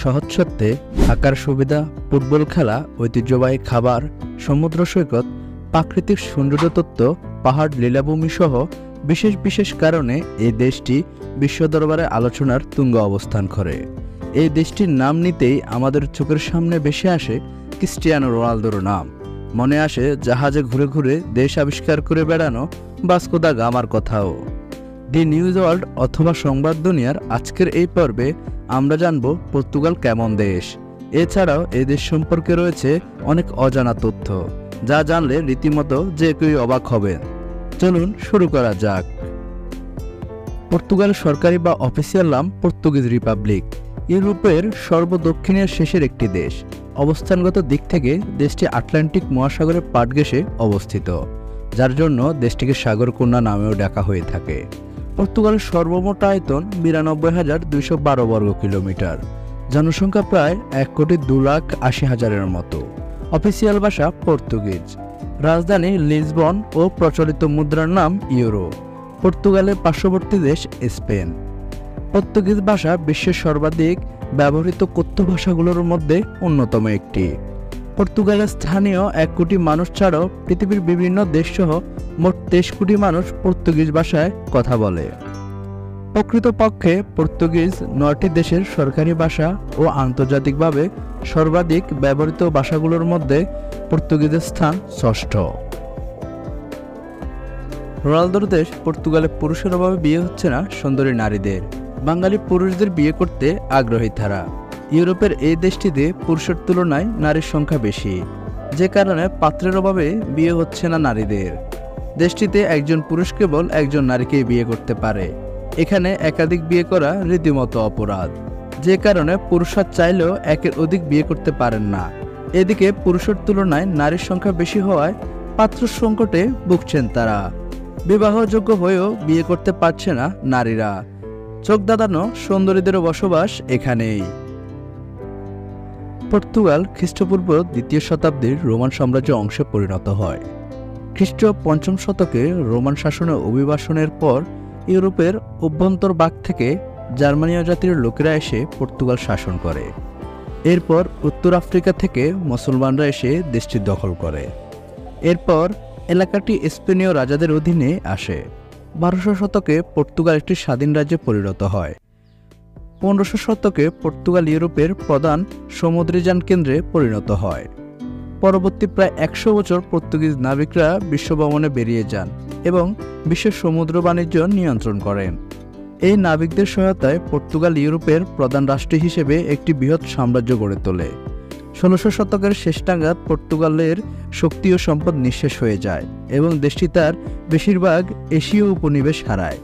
সহজ সত্ত্বে থাকার সুবিধা, ফুটবল খেলা, ঐতিহ্যবাহী খাবার, সমুদ্র সৈকত, প্রাকৃতিক সৌন্দর্যতত্ত্ব, পাহাড়, লীলাভূমি সহ বিশেষ বিশেষ কারণে এই দেশটি বিশ্ব দরবারে আলোচনার তুঙ্গ অবস্থান করে। এই দেশটির নাম নিতেই আমাদের চোখের সামনে ভেসে আসে ক্রিস্টিয়ানো রোনালদোর নাম। মনে আসে জাহাজে ঘুরে ঘুরে দেশ আবিষ্কার করে বেড়ানো ভাস্কো দা গামার কথাও। দি নিউজ ওয়ার্ল্ড অথবা সংবাদ দুনিয়ার আজকের এই পর্বে আমরা জানব পর্তুগাল কেমন দেশ। এছাড়াও এই দেশ সম্পর্কে রয়েছে অনেক অজানা তথ্য, যা জানলে রীতিমতো যে কেউ অবাক হবেন। চলুন শুরু করা যাক। পর্তুগাল সরকারি বা অফিসিয়াল নাম পর্তুগিজ রিপাবলিক। ইউরোপের সর্বদক্ষিণের শেষের একটি দেশ। অবস্থানগত দিক থেকে দেশটি আটলান্টিক মহাসাগরের পাদদেশে অবস্থিত, যার জন্য দেশটিকে সাগরকন্যা নামেও ডাকা হয়ে থাকে। পর্তুগালের সর্বমোট আয়তন ৯২,২১২ বর্গ কিলোমিটার। জনসংখ্যা প্রায় ১,২,৮০,০০০-এর মতো। অফিসিয়াল ভাষা পর্তুগিজ। রাজধানী লিসবন ও প্রচলিত মুদ্রার নাম ইউরো। পর্তুগালের পার্শ্ববর্তী দেশ স্পেন। পর্তুগিজ ভাষা বিশ্বের সর্বাধিক ব্যবহৃত কথ্য ভাষাগুলোর মধ্যে অন্যতম একটি। পর্তুগালের স্থানীয় ১ কোটি মানুষ ছাড়াও পৃথিবীর বিভিন্ন দেশসহ মোট ২৩ কোটি মানুষ পর্তুগিজ ভাষায় কথা বলে। প্রকৃতপক্ষে পর্তুগিজ ৯টি দেশের সরকারি ভাষা ও আন্তর্জাতিকভাবে সর্বাধিক ব্যবহৃত ভাষাগুলোর মধ্যে পর্তুগিজের স্থান ষষ্ঠ। রোনালদোর দেশ পর্তুগালে পুরুষের অভাবে বিয়ে হচ্ছে না সুন্দরী নারীদের। বাঙালি পুরুষদের বিয়ে করতে আগ্রহী তারা। ইউরোপের এই দেশটিতে পুরুষের তুলনায় নারীর সংখ্যা বেশি, যে কারণে পাত্রের অভাবে বিয়ে হচ্ছে না নারীদের। দেশটিতে একজন পুরুষ কেবল একজন নারীকেই বিয়ে করতে পারে। এখানে একাধিক বিয়ে করা রীতিমতো অপরাধ, যে কারণে পুরুষরা চাইলেও একের অধিক বিয়ে করতে পারেন না। এদিকে পুরুষের তুলনায় নারীর সংখ্যা বেশি হওয়ায় পাত্র সংকটে ভুগছেন তারা। বিবাহযোগ্য হয়েও বিয়ে করতে পারছে না নারীরা। চোখ ধাঁধানো সুন্দরীদেরও বসবাস এখানেই। পর্তুগাল খ্রিস্টপূর্ব ২য় শতাব্দীর রোমান সাম্রাজ্যের অংশে পরিণত হয়। খ্রিস্ট ৫ম শতকে রোমান শাসনের অভিবাসনের পর ইউরোপের অভ্যন্তর ভাগ থেকে জার্মানীয় জাতির লোকেরা এসে পর্তুগাল শাসন করে। এরপর উত্তর আফ্রিকা থেকে মুসলমানরা এসে দেশটি দখল করে। এরপর এলাকাটি স্পেনীয় রাজাদের অধীনে আসে। ১২শ শতকে পর্তুগাল একটি স্বাধীন রাজ্যে পরিণত হয়। ১৫শ শতকে পর্তুগাল ইউরোপের প্রধান সমুদ্রযান কেন্দ্রে পরিণত হয়। পরবর্তী প্রায় ১০০ বছর পর্তুগিজ নাবিকরা বিশ্বভ্রমণে বেরিয়ে যান এবং বিশ্বের সমুদ্র বাণিজ্য নিয়ন্ত্রণ করেন। এই নাবিকদের সহায়তায় পর্তুগাল ইউরোপের প্রধান রাষ্ট্র হিসেবে একটি বৃহৎ সাম্রাজ্য গড়ে তোলে। ১৬শ শতকের শেষ নাগাদ পর্তুগালের শক্তি ও সম্পদ নিঃশেষ হয়ে যায় এবং দেশটি তার বেশিরভাগ এশীয় উপনিবেশ হারায়।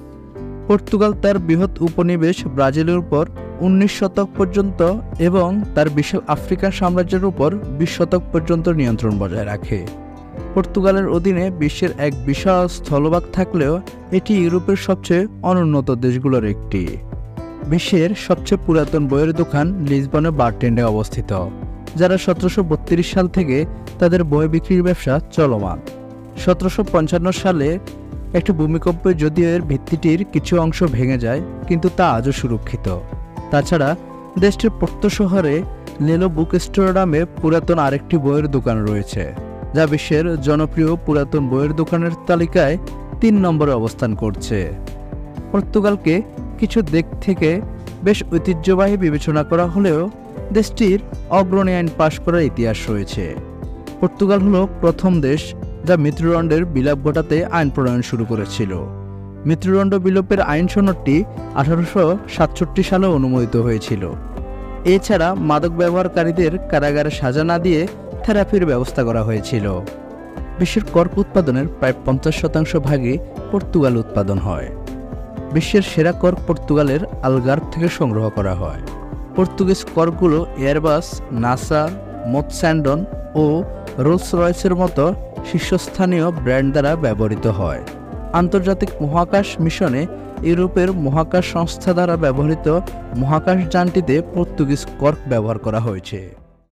পর্তুগাল তার বৃহৎ উপনিবেশ ব্রাজিলের উপর ১৯ শতক পর্যন্ত এবং তার বিশাল আফ্রিকান সাম্রাজ্যের উপর ২০ শতক পর্যন্ত নিয়ন্ত্রণ বজায় রাখে। পর্তুগালের অধীনে বিশ্বের এক বিশাল স্থলভাগ থাকলেও এটি ইউরোপের সবচেয়ে অনুন্নত দেশগুলোর একটি। বিশ্বের সবচেয়ে পুরাতন বইয়ের দোকান লিসবনের বারটেন্ডে অবস্থিত, যারা ১৭৩২ সাল থেকে তাদের বই বিক্রির ব্যবসা চলমান। ১৭৫৫ সালে একটি ভূমিকম্পে যদিও এর ভিত্তিটির কিছু অংশ ভেঙে যায়, কিন্তু তা আজও সুরক্ষিত। তাছাড়া দেশটির পোর্তো শহরে লেলো বুক স্টোর নামে পুরাতন আরেকটি বইয়ের দোকান রয়েছে, যা বিশ্বের জনপ্রিয় পুরাতন বইয়ের দোকানের তালিকায় ৩ নম্বরে অবস্থান করছে। পর্তুগালকে কিছু দিক থেকে বেশ ঐতিহ্যবাহী বিবেচনা করা হলেও দেশটির অগ্রণী আইন পাশ করার ইতিহাস রয়েছে। পর্তুগাল হল প্রথম দেশ যা মৃত্যুদণ্ডের বিলাপ ঘটাতে আইন প্রণয়ন শুরু করেছিল। মৃত্যুদণ্ড বিলোপের আইন সনদটি ১৮৬৭ সালে অনুমোদিত হয়েছিল। এছাড়া মাদক ব্যবহারকারীদের কারাগারে সাজা না দিয়ে থেরাপির ব্যবস্থা করা হয়েছিল। বিশ্বের কর্ক উৎপাদনের প্রায় ৫০% ভাগই পর্তুগাল উৎপাদন হয়। বিশ্বের সেরা কর্ক পর্তুগালের আলগার্ভ থেকে সংগ্রহ করা হয়। পর্তুগিজ কর্কগুলো এয়ারবাস, নাসা, মোৎস্যান্ডন ও রোলস রয়েসের মতো শীর্ষস্থানীয় ব্র্যান্ড দ্বারা ব্যবহৃত হয়। আন্তর্জাতিক মহাকাশ মিশনে ইউরোপের মহাকাশ সংস্থা দ্বারা ব্যবহৃত মহাকাশ যানটিতে পর্তুগিজ কর্ক ব্যবহার করা হয়েছে।